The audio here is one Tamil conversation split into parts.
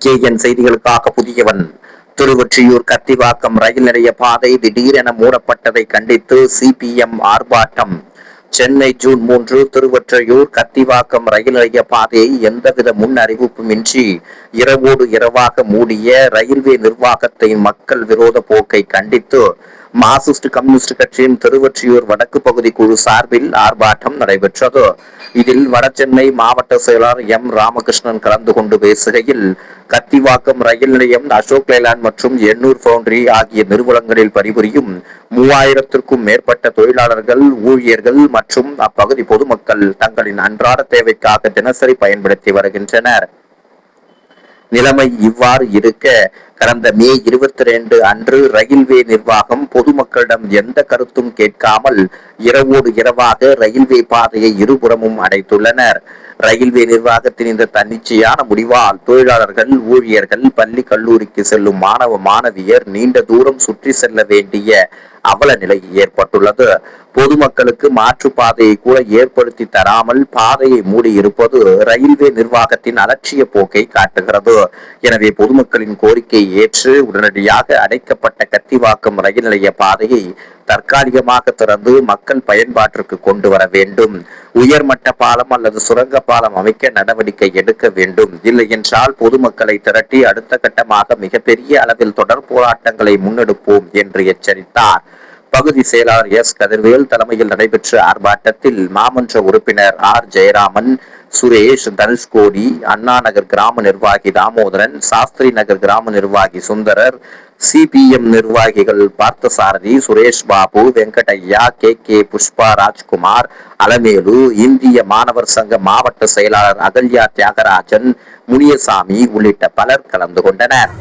KN செய்திகளுக்காக புதியவன். திருவொற்றியூர் கத்திவாக்கம் ரயில் நிலைய பாதை திடீரென மூடப்பட்டதை கண்டித்து CPM ஆர்ப்பாட்டம். சென்னை ஜூன் 3 திருவொற்றியூர் கத்திவாக்கம் ரயில் நிலைய பாதையை எந்தவித முன் அறிவிப்புமின்றி இரவோடு இரவாக மூடிய ரயில்வே நிர்வாகத்தின் மக்கள் விரோத போக்கை கண்டித்து மார்க்சிஸ்ட் கம்யூனிஸ்ட் கட்சியின் திருவொற்றியூர் வடக்கு பகுதி குழு சார்பில் ஆர்ப்பாட்டம் நடைபெற்றது. இதில் வடசென்னை மாவட்ட செயலாளர் M ராமகிருஷ்ணன் கலந்து கொண்டு பேசுகையில், கத்திவாக்கம் ரயில் நிலையம், அசோக் லேலாண்ட் மற்றும் எண்ணூர் பவுண்டரி ஆகிய நிறுவனங்களில் பணிபுரியும் 3000க்கும் மேற்பட்ட தொழிலாளர்கள், ஊழியர்கள் மற்றும் அப்பகுதி பொதுமக்கள் தங்களின் அன்றாட தேவைக்காக தினசரி பயன்படுத்தி வருகின்றனர். நிலைமை இவ்வாறு இருக்க, கடந்த மே 22 அன்று ரயில்வே நிர்வாகம் பொதுமக்களிடம் எந்த கருத்தும் கேட்காமல் இரவோடு இரவாக ரயில்வே பாதையை இருபுறமும் அடைத்துள்ளனர். ரயில்வே நிர்வாகத்தின் இந்த தன்னிச்சையான முடிவால் தொழிலாளர்கள், ஊழியர்கள், பள்ளி கல்லூரிக்கு செல்லும் மாணவ மாணவியர் நீண்ட தூரம் சுற்றி செல்ல வேண்டிய அவல நிலை ஏற்பட்டுள்ளது. பொதுமக்களுக்கு மாற்று பாதையை கூட ஏற்படுத்தி தராமல் பாதையை மூடி இருப்பது ரயில்வே நிர்வாகத்தின் அலட்சிய போக்கை காட்டுகிறது. எனவே பொதுமக்களின் கோரிக்கையை ஏற்று உடனடியாக அடைக்கப்பட்ட கத்திவாக்கம் ரயில் நிலைய பாதையை தற்காலிகமாக திறந்து மக்கள் பயன்பாட்டிற்கு கொண்டு வர வேண்டும். உயர்மட்ட பாலம் அல்லது சுரங்க பாலம் அமைக்க நடவடிக்கை எடுக்க வேண்டும். இல்லை என்றால் பொதுமக்களை திரட்டி அடுத்த கட்டமாக மிகப்பெரிய அளவில் தொடர் போராட்டங்களை முன்னெடுப்போம் என்று எச்சரித்தார். பகுதி செயலாளர் S கதிர்வேல் தலைமையில் நடைபெற்ற ஆர்ப்பாட்டத்தில் மாமன்ற உறுப்பினர் R ஜெயராமன், சுரேஷ், தனுஷ்கோடி, அண்ணா நகர் கிராம நிர்வாகி தாமோதரன், சாஸ்திரி நகர் கிராம நிர்வாகி சுந்தரர், CPM நிர்வாகிகள் பார்த்தசாரதி, சுரேஷ் பாபு, வெங்கடையா, KK புஷ்பா ராஜ்குமார், அலமேலு, இந்திய மாணவர் சங்க மாவட்ட செயலாளர் அகல்யா தியாகராஜன், முனியசாமி உள்ளிட்ட பலர் கலந்து கொண்டனர்.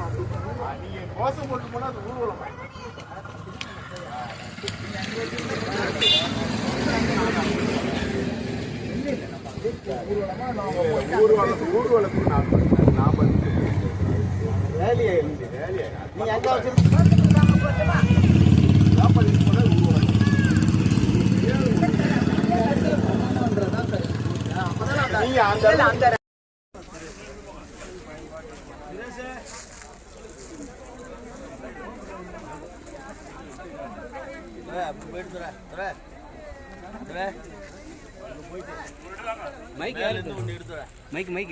மைக்